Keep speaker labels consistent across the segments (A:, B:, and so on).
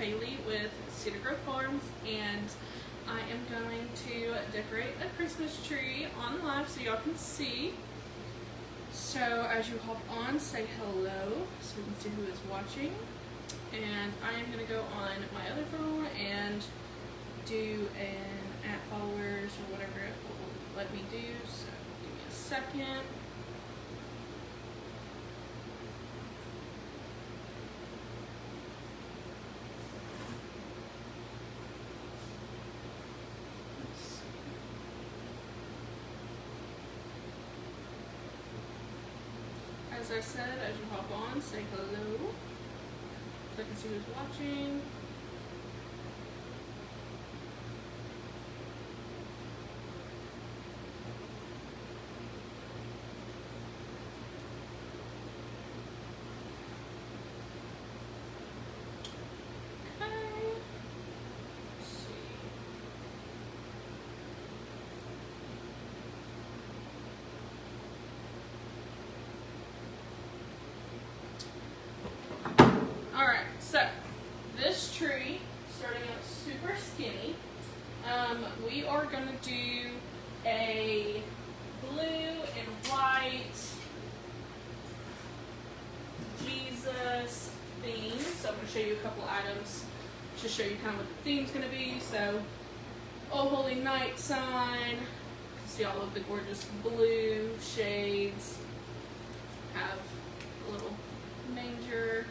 A: Haley with Cedar Grove Farms, and I am going to decorate a Christmas tree on live so y'all can see. So as you hop on, say hello so we can see who is watching. And I am going to go on my other phone and do an @ followers or whatever it will let me do. So give me a second. As I said, as you hop on, say hello so I can see who's watching. This tree, starting out super skinny, we are going to do a blue and white Jesus theme. So I'm going to show you a couple items to show you kind of what the theme's going to be. So, Oh Holy Night sign. You can see all of the gorgeous blue shades. Have a little manger.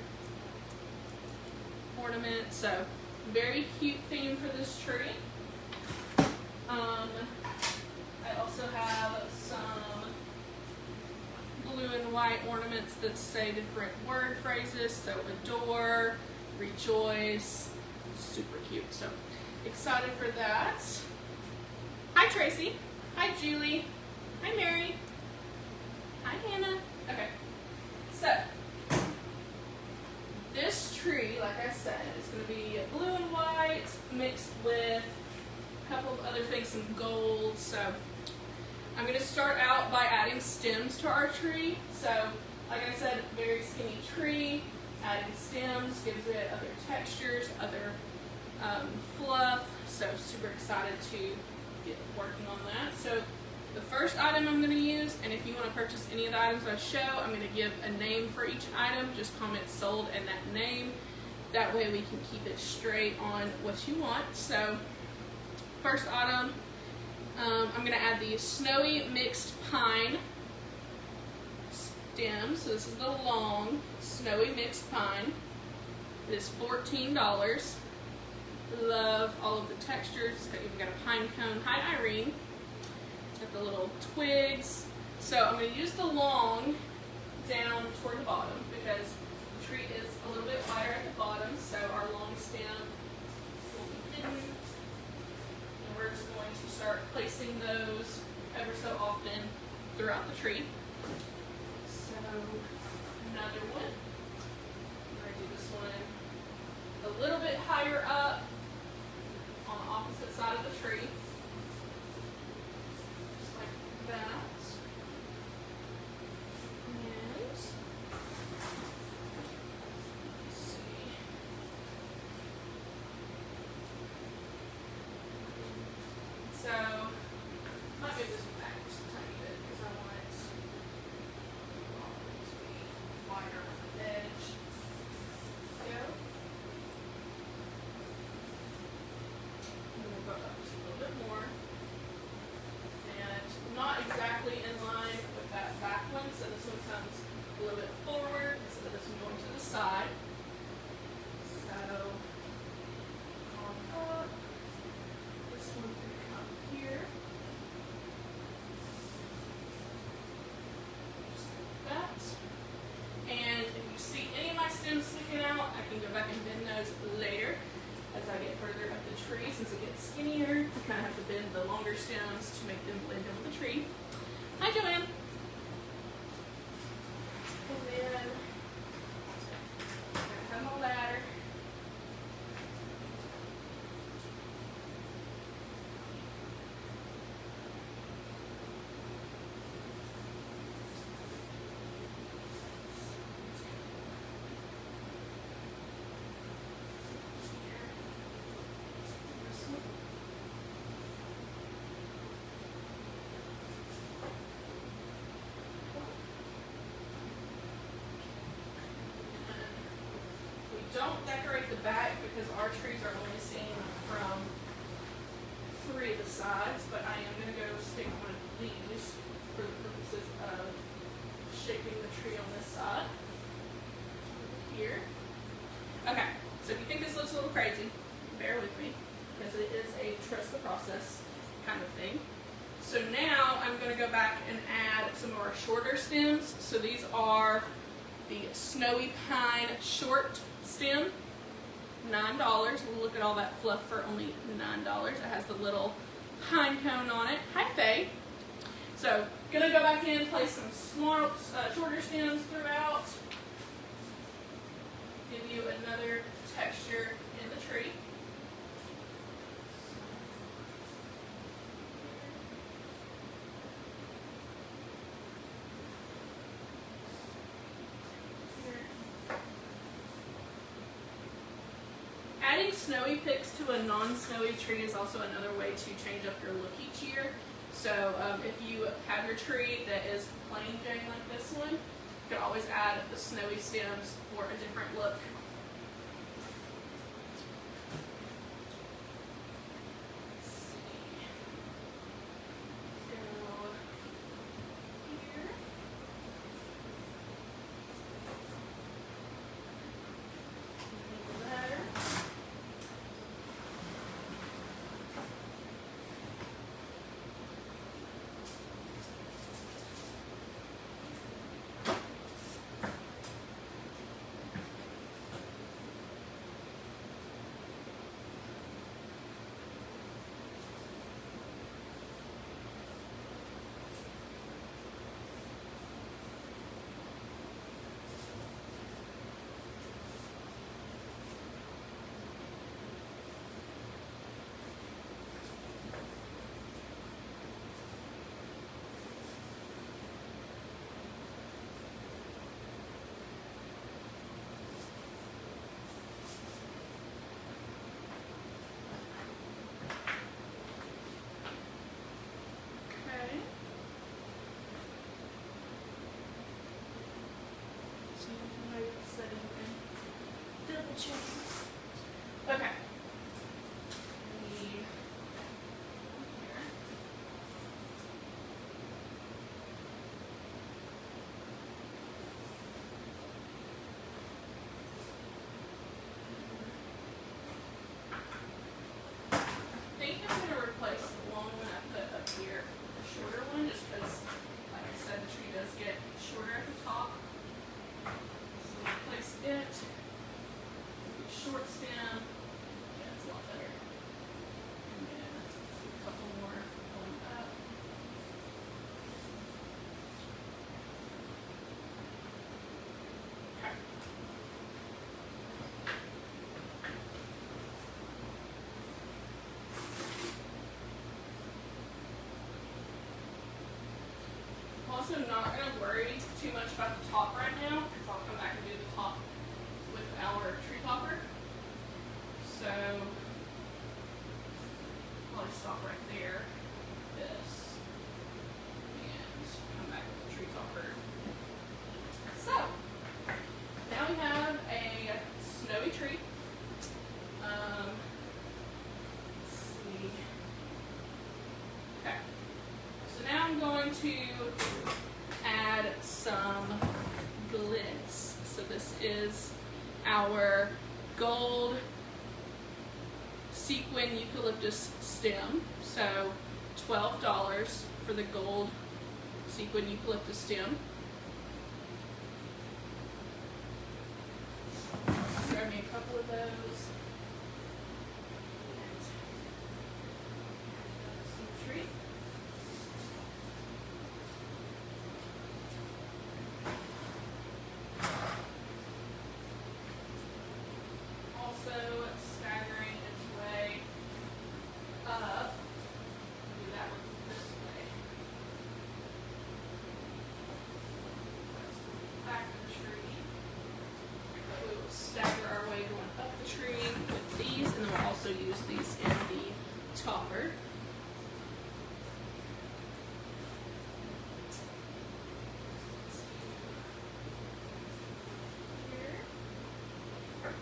A: Ornament, so very cute theme for this tree. I also have some blue and white ornaments that say different word phrases, so adore, rejoice, super cute. So excited for that. Hi Tracy, hi Julie, hi Mary, hi Hannah. Okay, so this tree, like I said, is going to be blue and white mixed with a couple of other things, some gold. So I'm going to start out by adding stems to our tree. So like I said, very skinny tree. Adding stems gives it other textures, other fluff. So super excited to get working on that. So the first item I'm going to use, and if you want to purchase any of the items I show, I'm going to give a name for each item. Just comment sold and that name. That way we can keep it straight on what you want. So first item, I'm going to add the snowy mixed pine stem. So this is the long snowy mixed pine. It is $14. Love all of the textures. It's got, even got a pine cone. Hi Irene. Got the little twigs. So I'm going to use the long down toward the bottom because the tree is a little bit wider at the bottom, so our long stem will be hidden. And we're just going to start placing those ever so often throughout the tree. So another one. I'm going to do this one a little bit higher up on the opposite side of the tree. That. And let's see. So might move this one back just a tiny bit because I want it to be wider on the edge. Go. And we'll go up just a little bit more. Not exactly in line with that back one, so this one comes a little bit forward instead of this one going to the side. So, on up, this one's going to come here. Just like that. And if you see any of my stems sticking out, I can go back and bend those later as I get further up the tree. Since it gets skinnier, you kind of have to bend the longer stems to make them blend in with the tree. Hi, Joanne. And then I have my ladder. don't decorate the back because our trees are only seen from 3 of the sides, but I am going to go stick one of these for the purposes of shaping the tree on this side. Here. Okay, so if you think this looks a little crazy, bear with me, because it is a trust the process kind of thing. So now I'm going to go back and add some of our shorter stems. So these are the Snowy Pine short stem, $9. We'll look at all that fluff for only $9. It has the little pine cone on it. Hi, Faye. So, going to go back in, place some small, shorter stems throughout. Give you another texture in the tree. Adding snowy picks to a non-snowy tree is also another way to change up your look each year. So if you have your tree that is plain Jane like this one, you can always add the snowy stems for a different look. Okay. I think I'm going to replace the long one I put up here, the shorter one, just because, like I said, the tree does get shorter at the top. So replace it. Short stem. Yeah, it's a lot better. And then a couple more going up. Okay. I'm also not going to worry too much about the top right now, because I'll come back and do the top with our tree topper. So, probably stop right there, this, and come back with the tree topper. So, now we have a snowy tree. Let's see. Okay. So now I'm going to add some glints. So this is our gold sequin eucalyptus stem. So $12 for the gold sequin eucalyptus stem. Grab me a couple of those. And some tree. Also staggering its way up. Do that one this way. Back of the tree. But we will stagger our way going up the tree with these, and then we'll also use these in the topper. Here.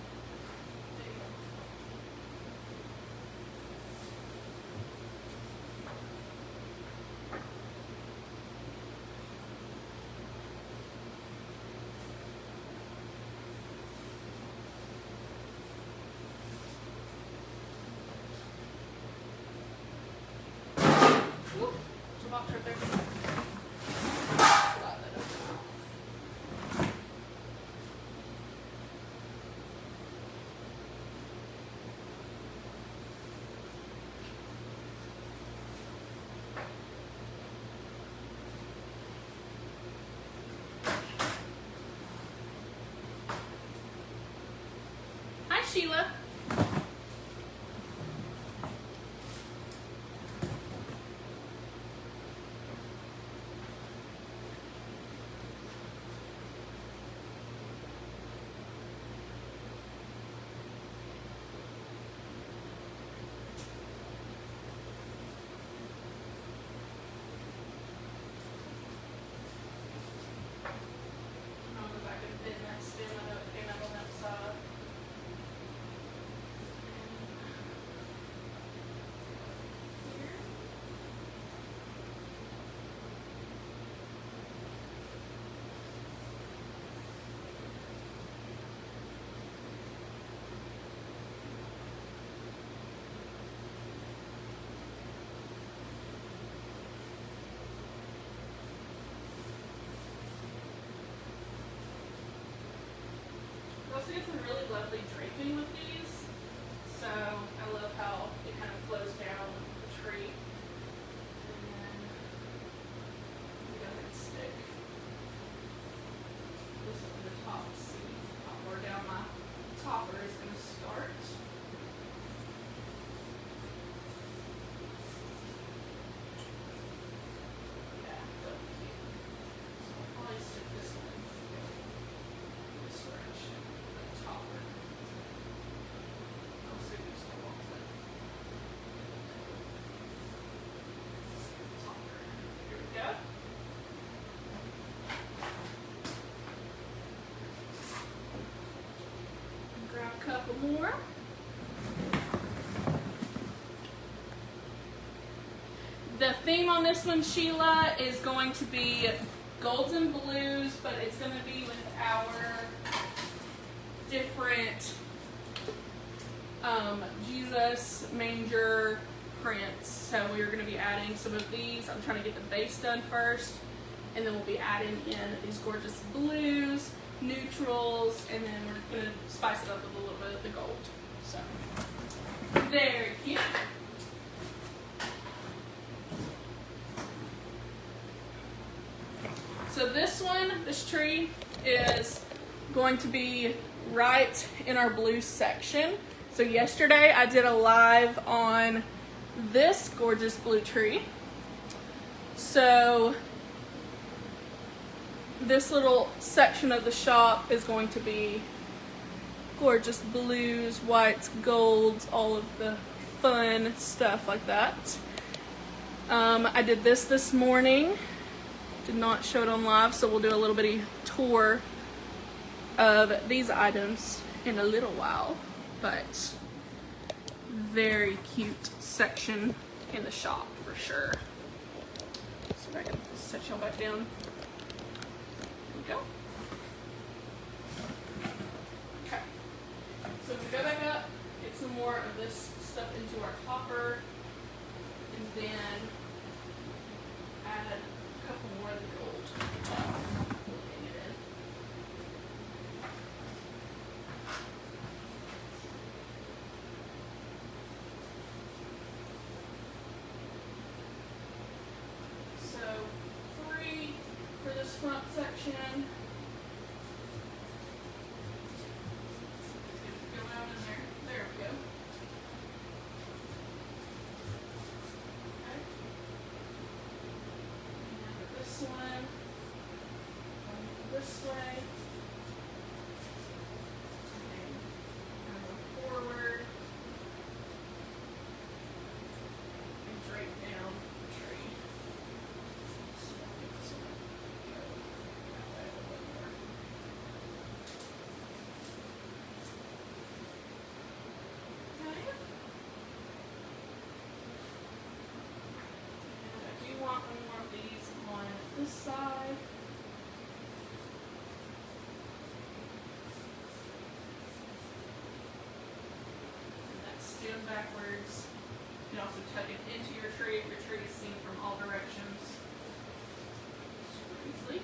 A: Sheila. Also get some really lovely draping with these, so I love how it kind of flows down the tree. And then we go ahead and stick this up to the top. See how far down my topper is going to start. Yeah, that'll be cute. So I'll probably stick this one in this direction. Topper. Also use the walnut. Topper. Here we go. Grab a couple more. The theme on this one, Sheila, is going to be golds and blues, but it's going to be with our different Jesus manger prints. So we're going to be adding some of these. I'm trying to get the base done first, and then we'll be adding in these gorgeous blues, neutrals, and then we're going to spice it up with a little bit of the gold. So very cute. So this tree is going to be right in our blue section. So yesterday I did a live on this gorgeous blue tree. So this little section of the shop is going to be gorgeous blues, whites, golds, all of the fun stuff like that. I did this morning. Did not show it on live, so we'll do a little bitty tour of these items in a little while, but very cute section in the shop for sure. So if I can set y'all back down. There we go. Okay, so we go back up, get some more of this stuff into our topper, and then add a couple more of the gold. So 3 for this front section. Go out in there. There we go. Okay. And this one. This way. And go forward. And drape down the tree. So I think this one will go that way a little bit more. Okay. And I do want more of these on this side. Stem backwards. You can also tuck it into your tree if your tree is seen from all directions. Super easily.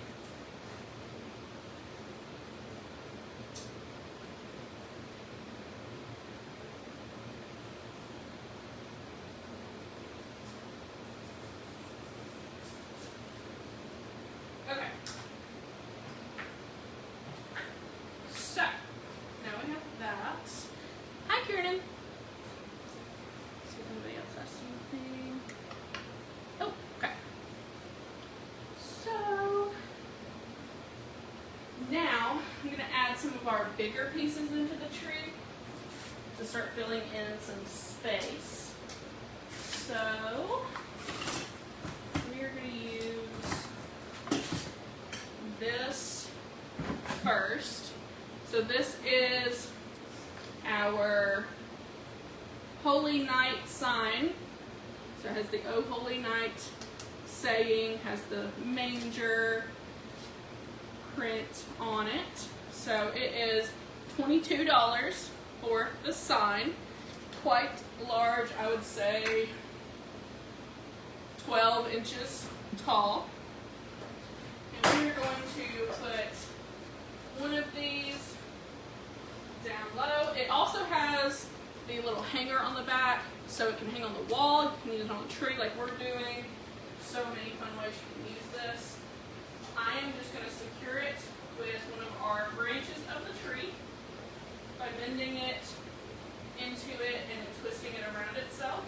A: Okay. So now we have that. of our bigger pieces into the tree to start filling in some space. So we're going to use this first. So this is our Holy Night sign. So it has the O Holy Night saying, has the manger print on it. So it is $22 for the sign. Quite large, I would say 12 inches tall. And we're going to put one of these down low. It also has the little hanger on the back, so it can hang on the wall. You can use it on the tree like we're doing. So many fun ways you can use this. I am just going to secure it with one of our branches of the tree by bending it into it and twisting it around itself.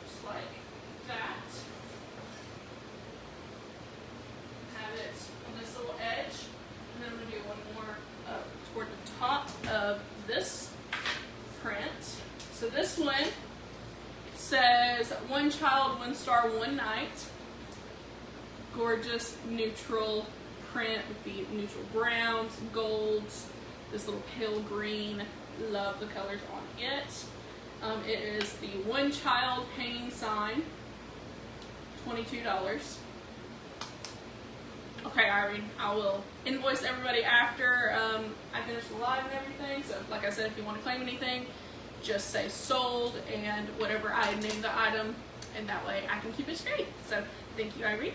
A: Just like that. Have it on this little edge. And then I'm going to do one more up toward the top of this print. So this one says one child, one star, one night. Gorgeous neutral print with the neutral browns, golds, this little pale green. Love the colors on it. It is the one child hanging sign, $22. Okay, Irene, I will invoice everybody after I finish the live and everything. So like I said, if you want to claim anything, just say sold and whatever I name the item, and that way I can keep it straight. So thank you, Irene.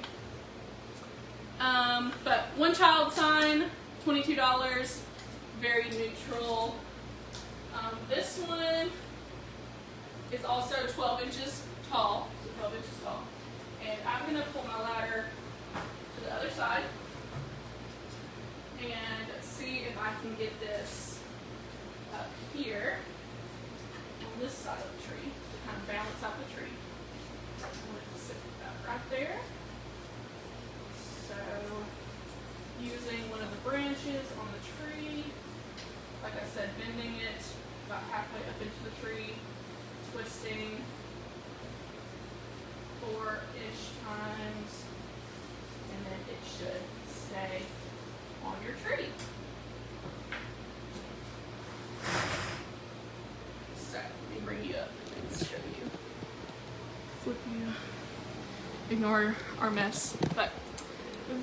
A: But one child sign, $22, very neutral. This one is also 12 inches tall, so 12 inches tall. And I'm going to pull my ladder to the other side and see if I can get this up here on this side of the tree to kind of balance out the tree. I'm going to sit that right there. So using one of the branches on the tree, like I said, bending it about halfway up into the tree, twisting 4-ish times, and then it should stay on your tree. So let me bring you up and show you. Flip you. Ignore our mess, but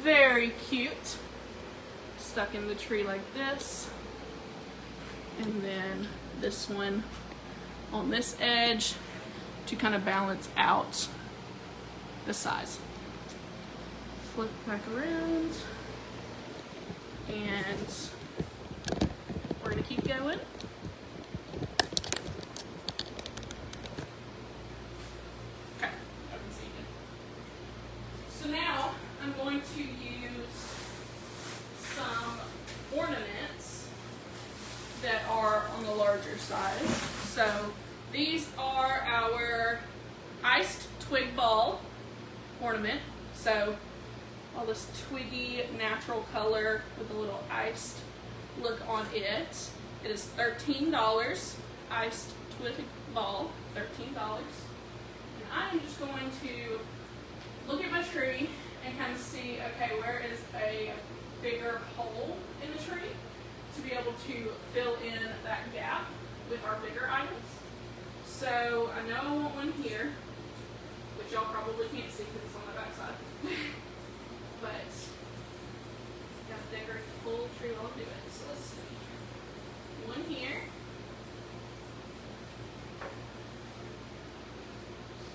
A: very cute. Stuck in the tree like this. And then this one on this edge to kind of balance out the size. Flip back around. And we're going to keep going. Okay. So now I'm going to use some ornaments that are on the larger size. So these are our iced twig ball ornament. So all this twiggy natural color with a little iced look on it. It is $13. Iced twig ball, $13. And I'm just going to look at my tree and kind of see, okay, where is a bigger hole in the tree to be able to fill in that gap with our bigger items. So I know I want one here, which y'all probably can't see because it's on the back side. But you have to decorate the full tree while I do it. So let's see. One here.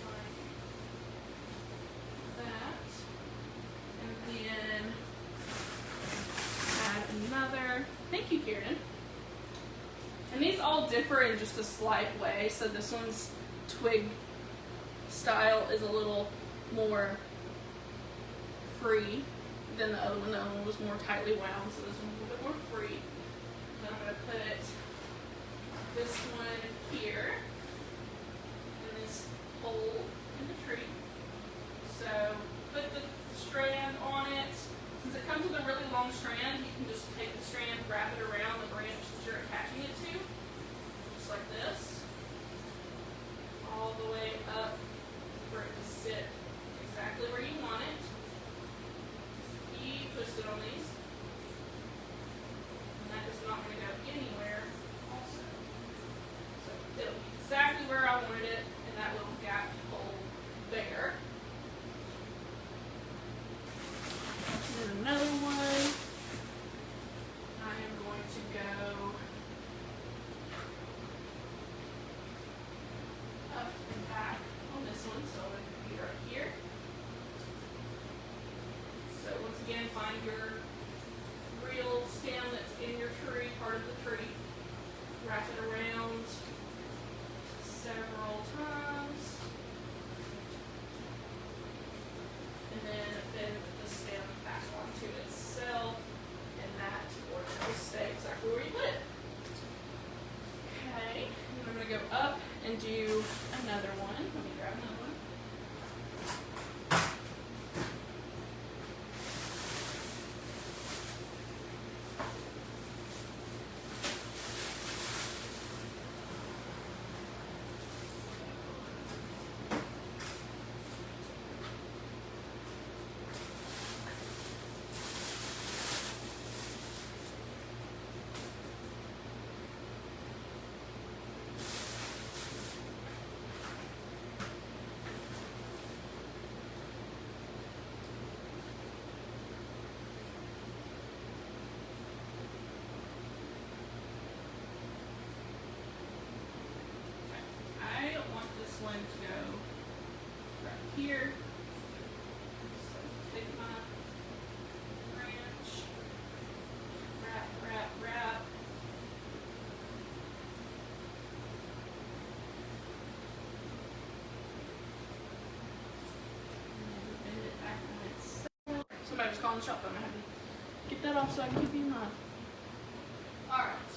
A: Like that. And then add another. Thank you, Kieran. And these all differ in just a slight way. So this one's twig style is a little more free than the other one. The other one was more tightly wound, so this one's a little bit more free. And I'm going to put this one here in this hole in the tree. So put the strand on it, Since it comes with a really long strand, you can just take the strand, wrap it around the branch that you're attaching it to, just like this, all the way up for it to sit exactly where you want it. Keep twisted on these. And that is not going to go anywhere also. So it'll be exactly where I wanted it, and that little gap hole there. And then another one. I am going to go up and back on this one, so I'm going to be right here. So once again, find your real stem that's in your tree, part of the tree. Wrap it around several times. And then bend the stem back onto itself, and that will stay exactly where you put it. Okay, and I'm going to go up and do another one. Let me grab another one. One to go right here. So take my branch, wrap, wrap, wrap. And then bend it back on itself. Somebody was calling the shop, I'm gonna have to get that off so I can keep you in mind. Alright.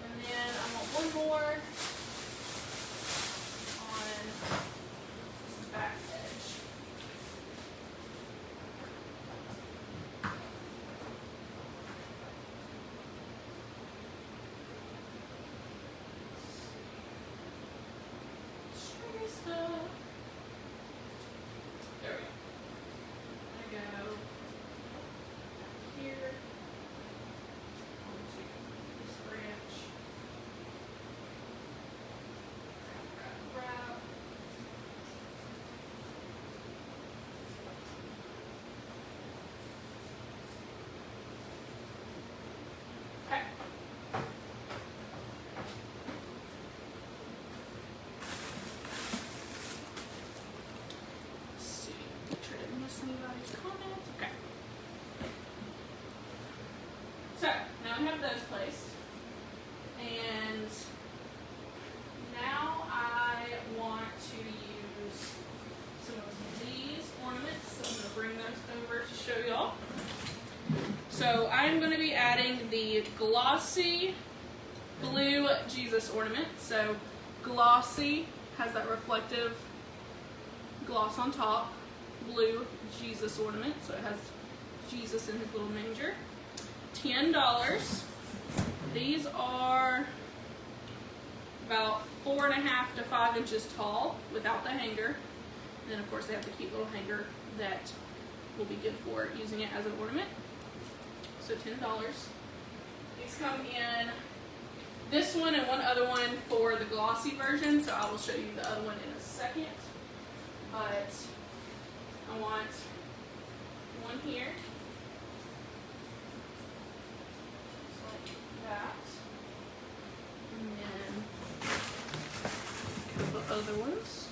A: And then I want one more. Back edge. Stringy stuff. There we go. I go here onto this branch. Wrap, wrap, wrap. Anybody's comments? Okay. So now we have those placed, and now I want to use some of these ornaments. So I'm going to bring those over to show y'all. So I'm going to be adding the glossy blue Jesus ornament. So glossy has that reflective gloss on top. Blue Jesus ornament, so it has Jesus in his little manger. $10. These are about 4.5 to 5 inches tall without the hanger. And then of course they have the cute little hanger that will be good for using it as an ornament. So $10. These come in this one and one other one for the glossy version, so I will show you the other one in a second. But I want one here, just like that, and then a couple other ones.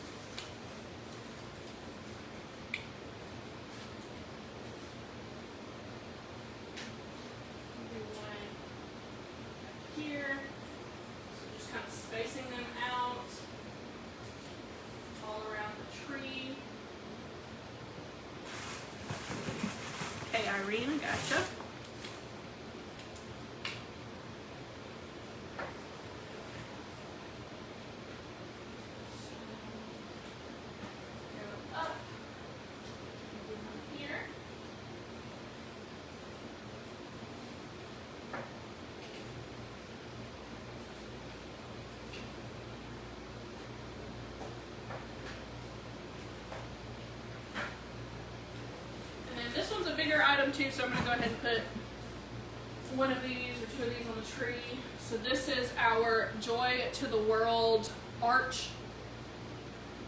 A: Do one here, so just kind of spacing them out all around the tree. Okay, Irene, I gotcha. Go up. Do one here. bigger item too, so I'm going to go ahead and put one of these or two of these on the tree. So this is our Joy to the World arch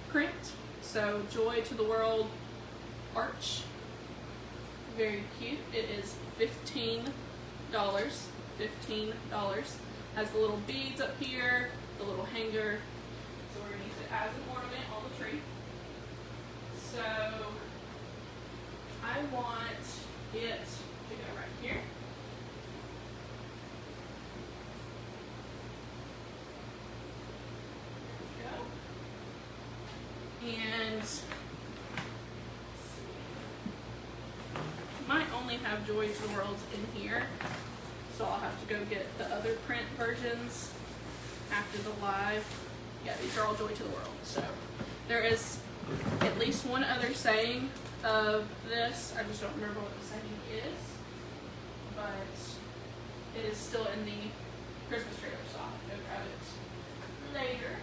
A: print. So Joy to the World arch. Very cute. It is $15. $15. Has the little beads up here, the little hanger. So we're going to use it as an ornament on the tree. So I want it to go right here. There we go. And might only have Joy to the World in here, so I'll have to go get the other print versions after the live. Yeah, these are all Joy to the World. So there is at least one other saying of this. I just don't remember what the saying is, but it is still in the Christmas trailer, so I'll have to go grab it later.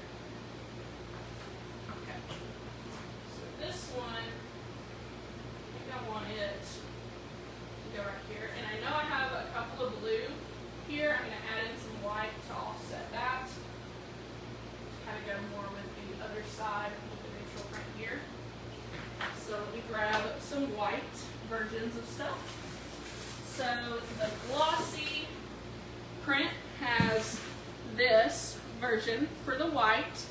A: Okay, so this one, I think I want it to go right here, and I know I have a couple of blue here. I'm going to add in some white to offset that, to kind of go more with the other side with the neutral print here. So let me grab some white versions of stuff. So the glossy print has this version for the white.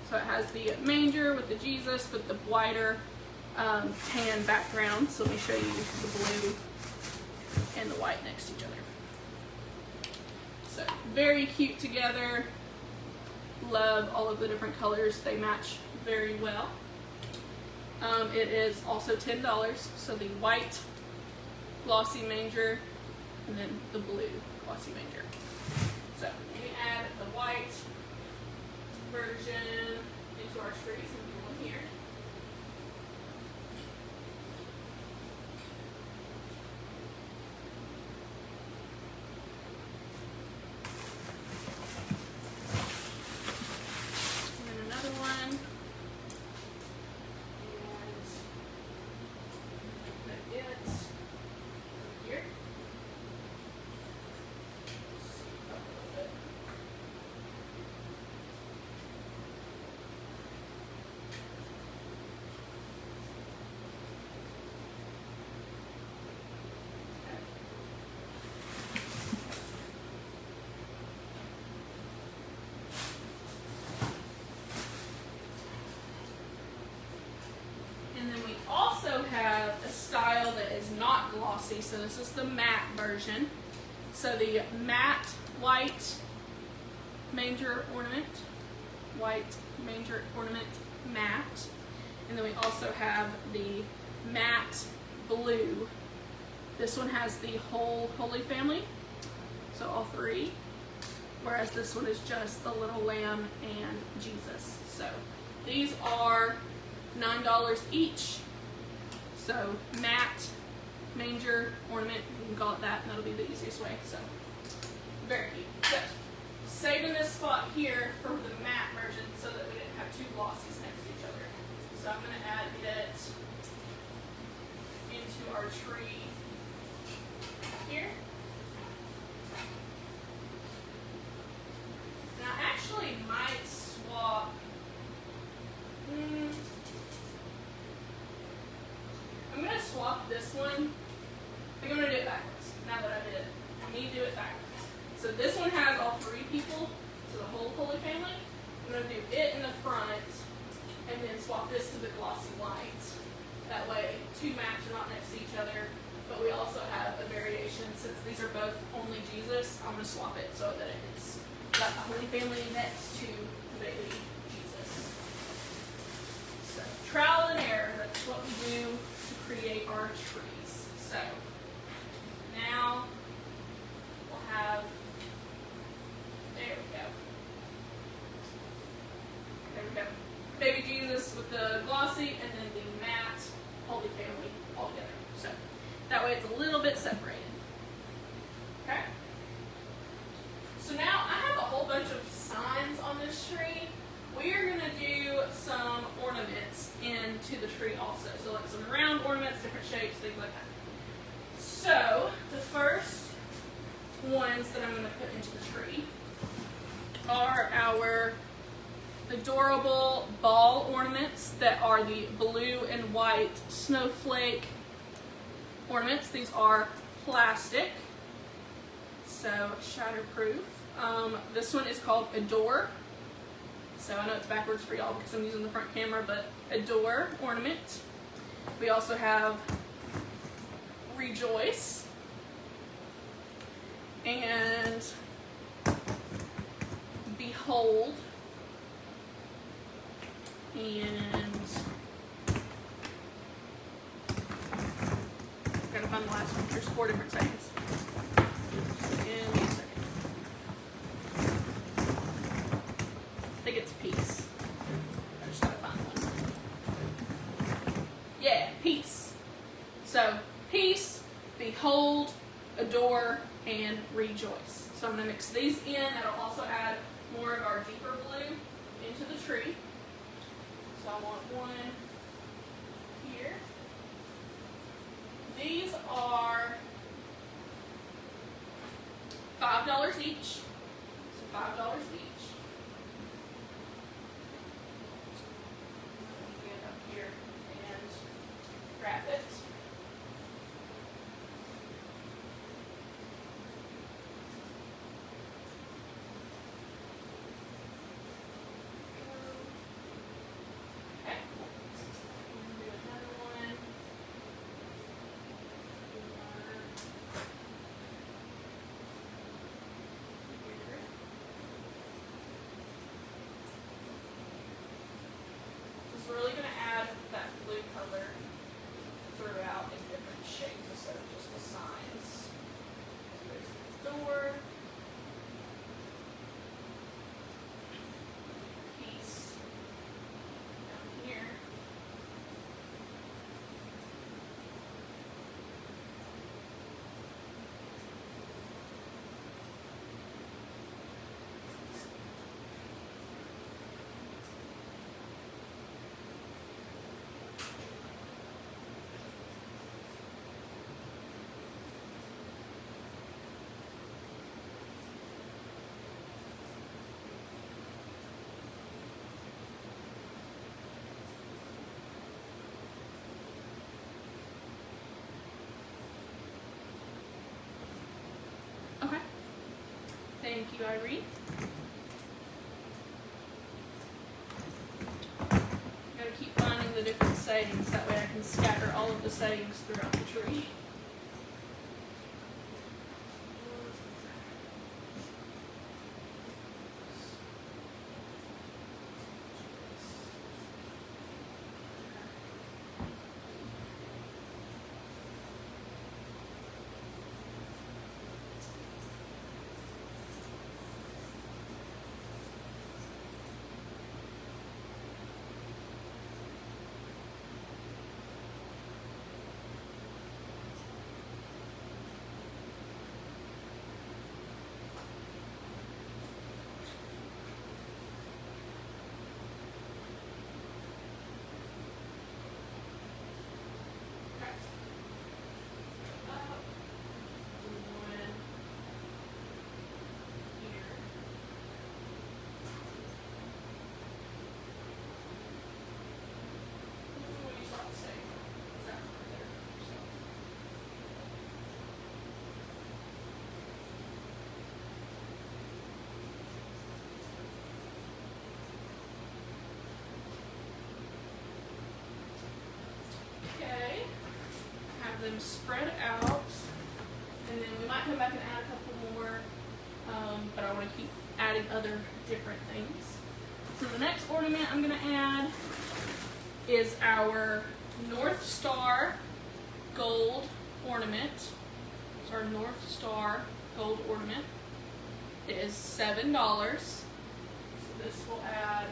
A: So it has the manger with the Jesus with the whiter tan background. So let me show you the blue and the white next to each other. So very cute together. Love all of the different colors. They match very well. It is also $10. So the white glossy manger and then the blue glossy manger. So let me add the white version into our tree. So we go here. Have a style that is not glossy, so this is the matte version. So the matte white manger ornament, matte, and then we also have the matte blue. This one has the whole Holy Family, so all three, whereas this one is just the little lamb and Jesus. So these are $9 each. So matte manger ornament, you can call it that, and that'll be the easiest way. So very cute. So saving this spot here for the matte version so that we didn't have two glossies next to each other. So I'm going to add it into our tree here. And I actually might swap. I'm going to swap this one. I think I'm going to do it backwards. Now that I did it, I need to do it backwards. So this one has all three people, so the whole Holy Family. I'm going to do it in the front and then swap this to the glossy white. That way, two mattes are not next to each other, but we also have a variation. Since these are both only Jesus, I'm going to swap it so that it's got the Holy Family next to the baby Jesus. So trial and error, that's what we do to create our trees. So now we'll have, there we go. There we go. Baby Jesus with the glossy and then the matte Holy Family all together. So that way it's a little bit separated. Okay? So now I have a whole bunch of signs on this tree. We are going to do some ornaments into the tree also. So like some round ornaments, different shapes, things like that. into the tree are our adorable ball ornaments that are the blue and white snowflake ornaments. These are plastic, so shatterproof. This one is called Adore. So I know it's backwards for y'all because I'm using the front camera, but Adore ornament. We also have Rejoice and Behold and gotta find the last one. There's 4 different settings. Give me a second. I think it's Peace. I just gotta find one. Yeah, Peace. So Peace, Behold, Adore, and Rejoice. So I'm gonna mix these in. That'll also add more of our deeper blue into the tree. So I want one here. These are $5 each. So $5 each. Get up here and wrap it. We're really going to add that blue color throughout in different shades instead of just the signs. So there's the door, Peace down here, okay. Thank you, Irene. Gotta keep finding the different settings, that way I can scatter all of the settings throughout the tree. Them spread out, and then we might come back and add a couple more, but I want to keep adding other different things. So the next ornament I'm going to add is our North Star gold ornament. It's our North Star gold ornament. It is $7. So this will add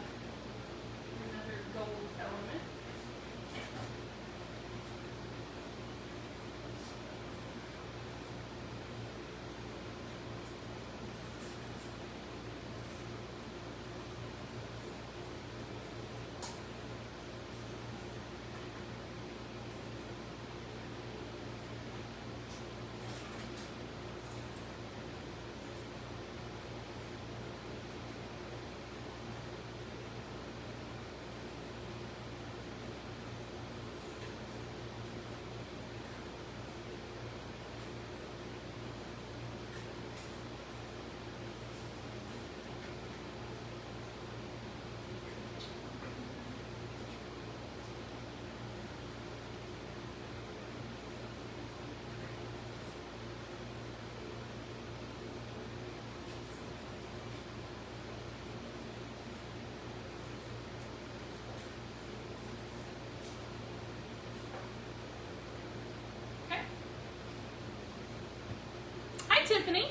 A: another gold element. Tiffany.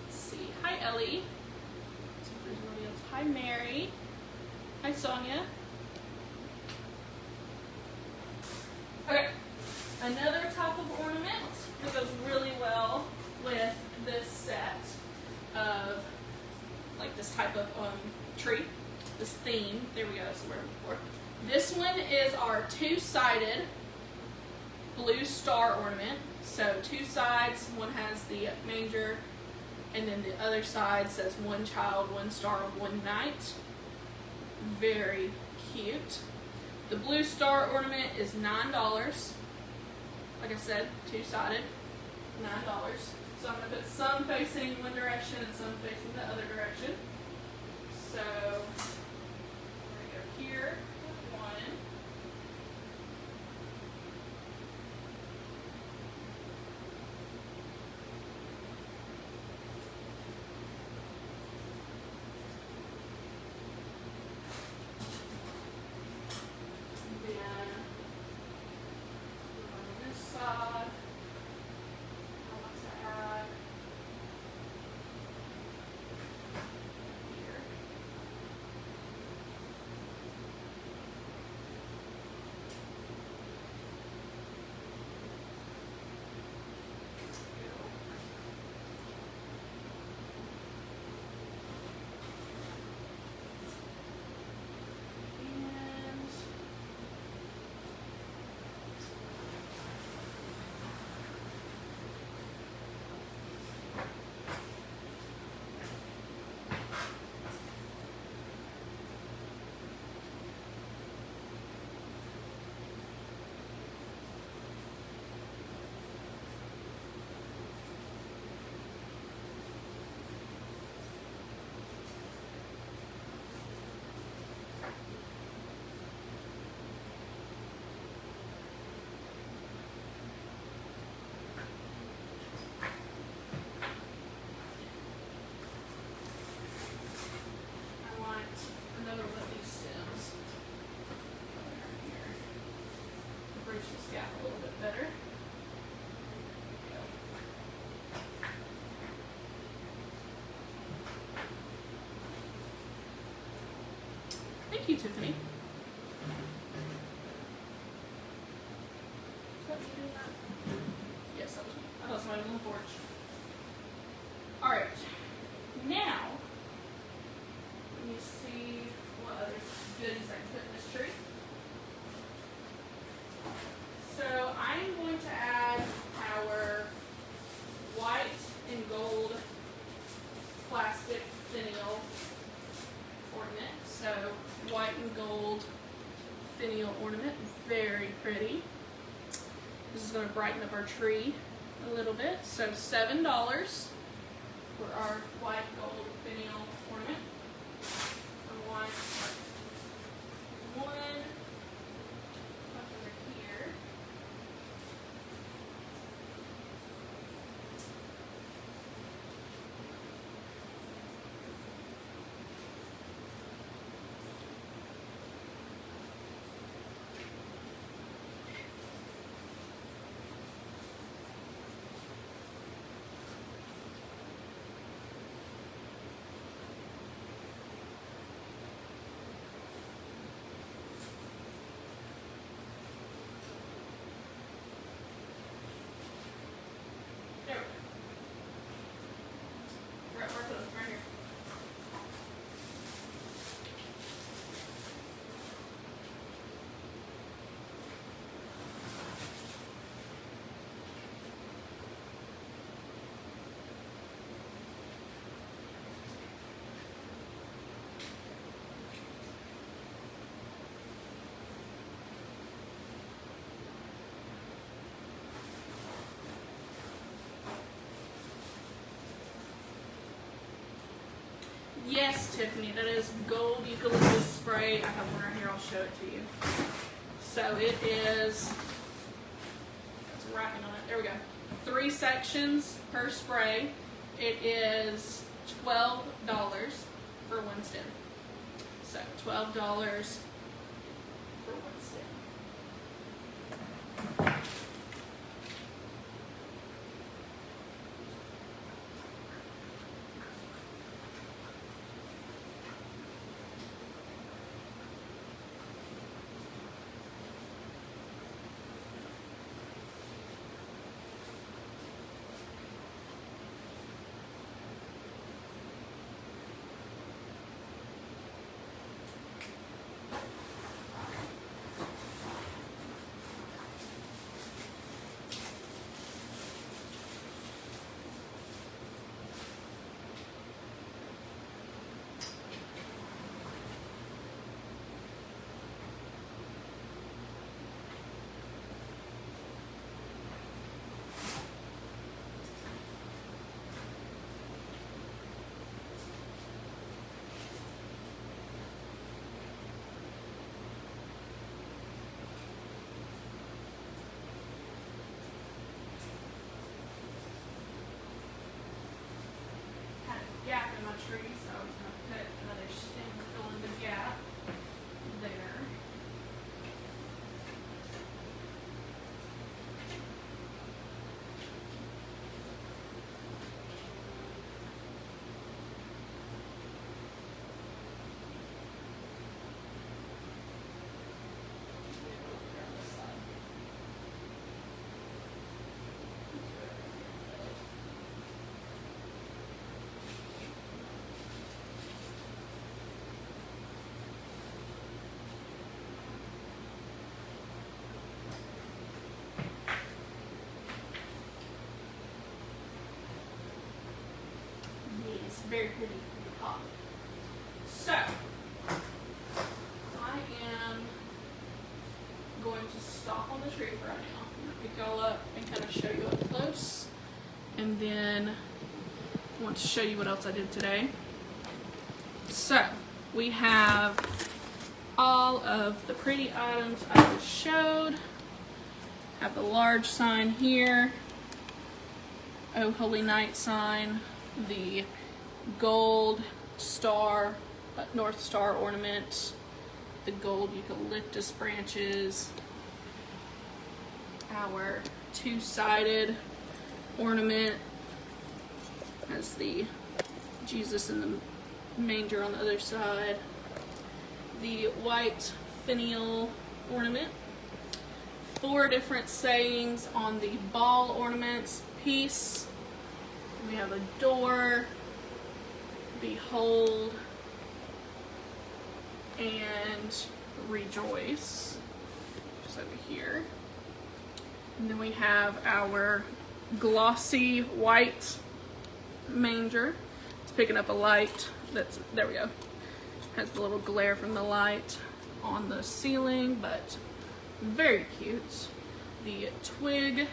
A: Let's see. Hi, Ellie. Let's see if there's anybody else. Hi, Mary. Hi, Sonia. Okay. Another type of ornament that goes really well with this set of like this type of tree, this theme. There we go. That's the word I'm looking for. This one is our two-sided blue star ornament. So two sides, one has the manger, and then the other side says one child, one star, one night. Very cute. The blue star ornament is $9. Like I said, two-sided, $9. So I'm going to put some facing one direction and some facing the other direction. So we're going to go here, one. A little bit better. Thank you, Tiffany. Is that me doing that? Yes, that was me. I thought somebody was on the porch. Alright. Now, let me see what other goodies I can put in this tree. So I'm going to add our white and gold plastic finial ornament. So white and gold finial ornament, very pretty. This is going to brighten up our tree a little bit. So $7 for our white gold finial ornament. I want one over here. Yes, Tiffany, that is gold eucalyptus spray. I have one right here. I'll show it to you. So it is, it's wrapping on it. There we go. 3 sections per spray. It is $12 for one stem. So $12 for one stem. very pretty at the top. So, I am going to stop on the tree for right now. I'm going to pick y'all up and kind of show you up close. And then I want to show you what else I did today. So, we have all of the pretty items I just showed. Have the large sign here, Oh Holy Night sign, the gold star, North Star ornament, the gold eucalyptus branches, our two-sided ornament has the Jesus in the manger on the other side, the white finial ornament, 4 different sayings on the ball ornaments piece. We have adore, behold, and rejoice, just over here. And then we have our glossy white manger. It's picking up a light. There we go. Has the little glare from the light on the ceiling, but very cute. The twig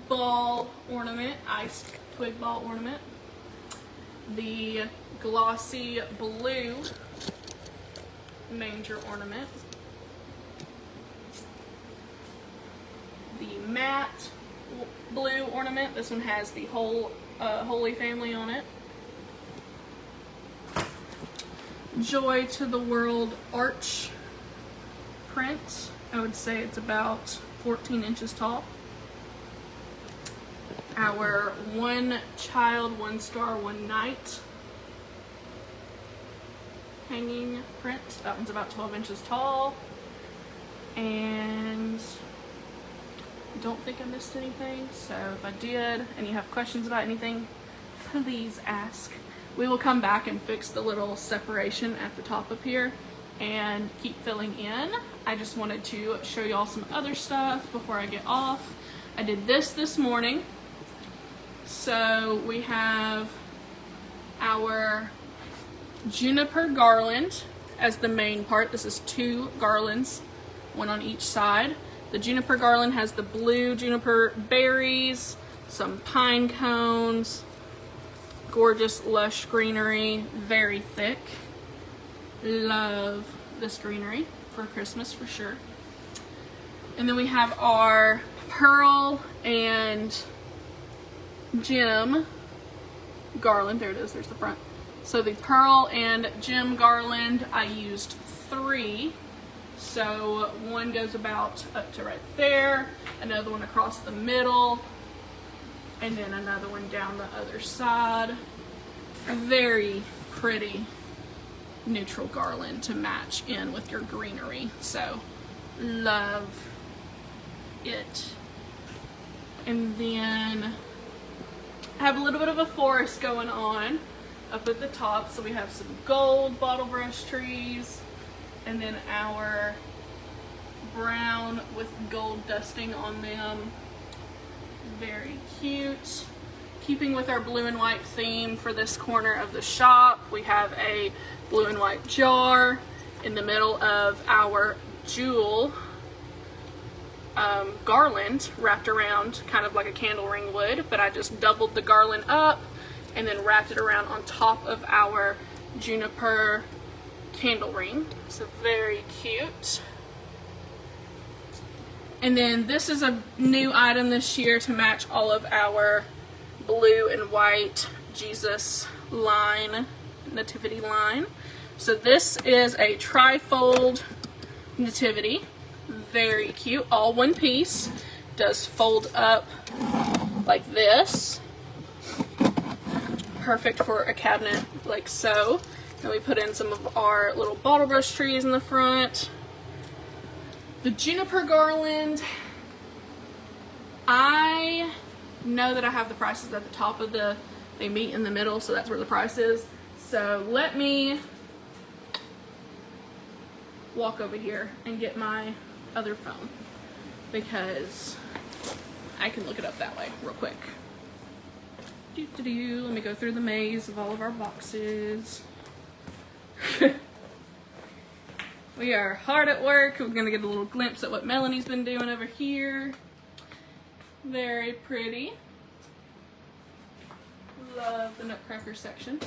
A: ball ornament, iced twig ball ornament. The glossy blue manger ornament. The matte blue ornament. This one has the whole Holy Family on it. Joy to the World arch print. I would say it's about 14 inches tall. Our One Child, One Star, One Night hanging print. That one's about 12 inches tall. And I don't think I missed anything. So if I did and you have questions about anything, please ask. We will come back and fix the little separation at the top up here and keep filling in. I just wanted to show y'all some other stuff before I get off. I did this morning. So we have our juniper garland as the main part. This is 2 garlands, one on each side. The juniper garland has the blue juniper berries, some pine cones, gorgeous lush greenery, very thick. Love this greenery for Christmas for sure. And then we have our pearl and gem garland. There it is, there's the front. So the pearl and gem garland, I used 3. So one goes about up to right there, another one across the middle, and then another one down the other side. A very pretty neutral garland to match in with your greenery. So love it. And then I have a little bit of a forest going on up at the top. So we have some gold bottle brush trees, and then our brown with gold dusting on them. Very cute. Keeping with our blue and white theme for this corner of the shop, we have a blue and white jar in the middle of our jewel garland wrapped around kind of like a candle ring would, but I just doubled the garland up and then wrapped it around on top of our juniper candle ring. So very cute. And then this is a new item this year to match all of our blue and white Jesus line, nativity line. So this is a tri-fold nativity. Very cute, all one piece. Does fold up like this. Perfect for a cabinet like so. Then we put in some of our little bottle brush trees in the front. The juniper garland, I know that I have the prices at the top of they meet in the middle, so that's where the price is. So let me walk over here and get my other phone because I can look it up that way real quick. Let me go through the maze of all of our boxes. We are hard at work. We're gonna get a little glimpse at what Melanie's been doing over here. Very pretty. Love the Nutcracker section.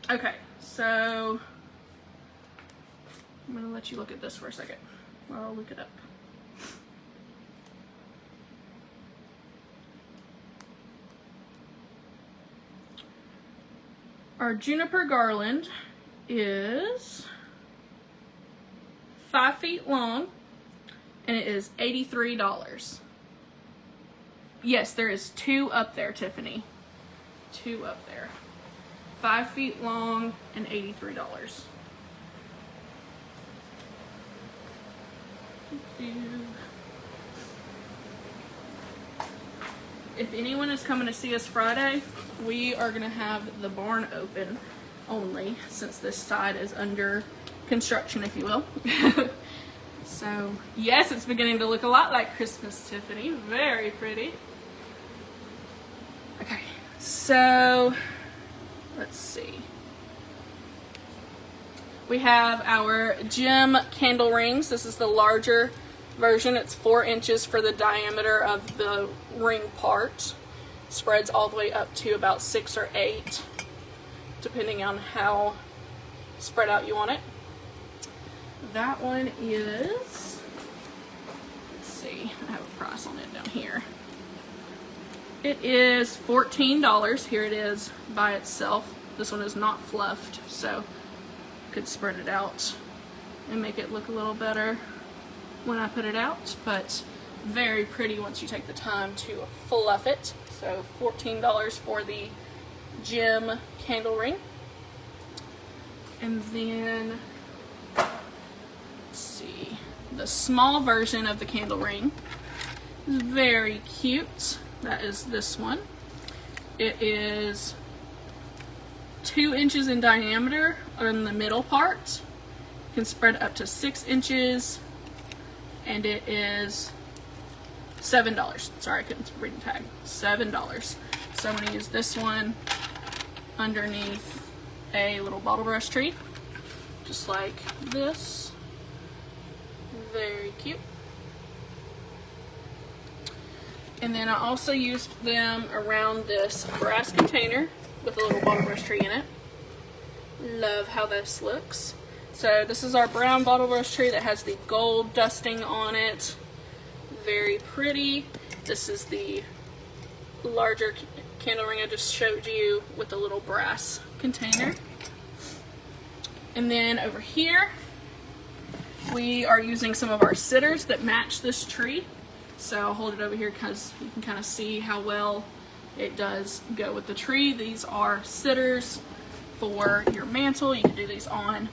A: Okay, so I'm gonna let you look at this for a second while I'll look it up. Our juniper garland is 5 feet long and it is $83. Yes, there is 2 up there, Tiffany. 2 up there. 5 feet long and $83. If anyone is coming to see us Friday, we are going to have the barn open only, since this side is under construction, if you will. So, yes, it's beginning to look a lot like Christmas, Tiffany. Very pretty. Okay, so let's see. We have our gem candle rings. This is the larger version. It's 4 inches for the diameter of the ring part. Spreads all the way up to about 6 or 8, depending on how spread out you want it. That one is, let's see, I have a price on it down here. It is $14. Here it is by itself. This one is not fluffed, so I could spread it out and make it look a little better when I put it out, but very pretty once you take the time to fluff it. So $14 for the gem candle ring. And then, let's see, the small version of the candle ring is very cute. That is this one. It is 2 inches in diameter on the middle part. You can spread up to 6 inches, and it is $7. Sorry, I couldn't read the tag. $7. So I'm going to use this one underneath a little bottle brush tree, just like this. Very cute. And then I also used them around this brass container with a little bottle brush tree in it. Love how this looks. So this is our brown bottle brush tree that has the gold dusting on it. Very pretty. This is the larger candle ring I just showed you with the little brass container. And then over here, we are using some of our sitters that match this tree. So I'll hold it over here because you can kind of see how well it does go with the tree. These are sitters for your mantle. You can do these on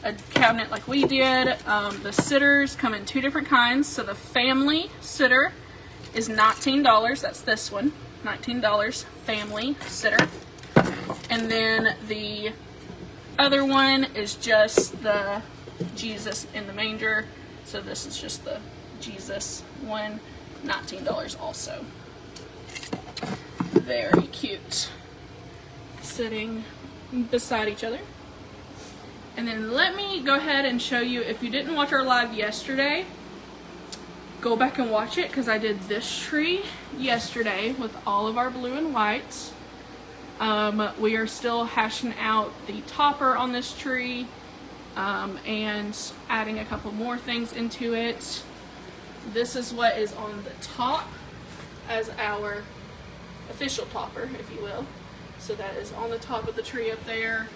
A: a cabinet like we did. The sitters come in 2 different kinds. So the family sitter is $19. That's this one, $19 family sitter. And then the other one is just the Jesus in the manger. So this is just the Jesus one, $19 also. Very cute. Sitting beside each other. And then let me go ahead and show you, if you didn't watch our live yesterday, go back and watch it, because I did this tree yesterday with all of our blue and whites. We are still hashing out the topper on this tree and adding a couple more things into it. This is what is on the top as our official topper, if you will. So that is on the top of the tree up there.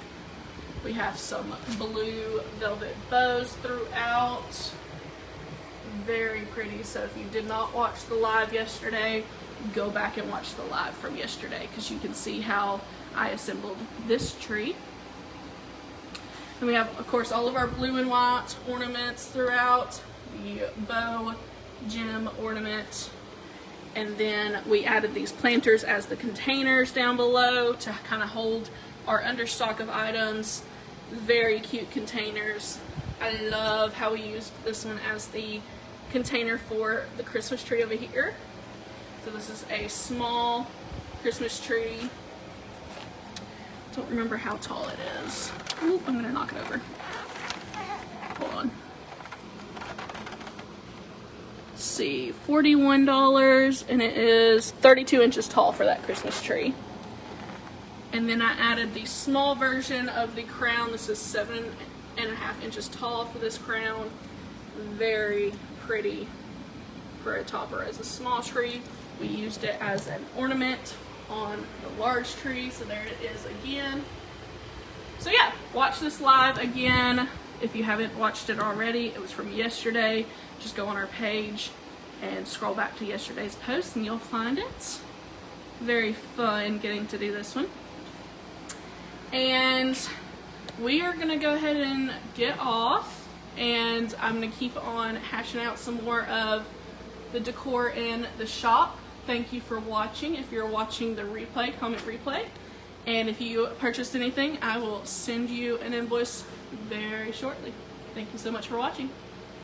A: We have some blue velvet bows throughout. Very pretty. So if you did not watch the live yesterday, go back and watch the live from yesterday, because you can see how I assembled this tree. And we have, of course, all of our blue and white ornaments throughout. The bow, gem ornament. And then we added these planters as the containers down below to kind of hold our understock of items. Very cute containers. I love how we used this one as the container for the Christmas tree over here. So this is a small Christmas tree. Don't remember how tall it is. Oop, I'm gonna knock it over. Hold on. Let's see, $41, and it is 32 inches tall for that Christmas tree. And then I added the small version of the crown. This is 7.5 inches tall for this crown. Very pretty for a topper. As a small tree, we used it as an ornament on the large tree, so there it is again. So yeah, watch this live again if you haven't watched it already. It was from yesterday. Just go on our page and scroll back to yesterday's post and you'll find it. Very fun getting to do this one. And we are gonna go ahead and get off, and I'm gonna keep on hashing out some more of the decor in the shop. Thank you for watching. If you're watching the replay, comment replay. And if you purchased anything, I will send you an invoice very shortly. Thank you so much for watching.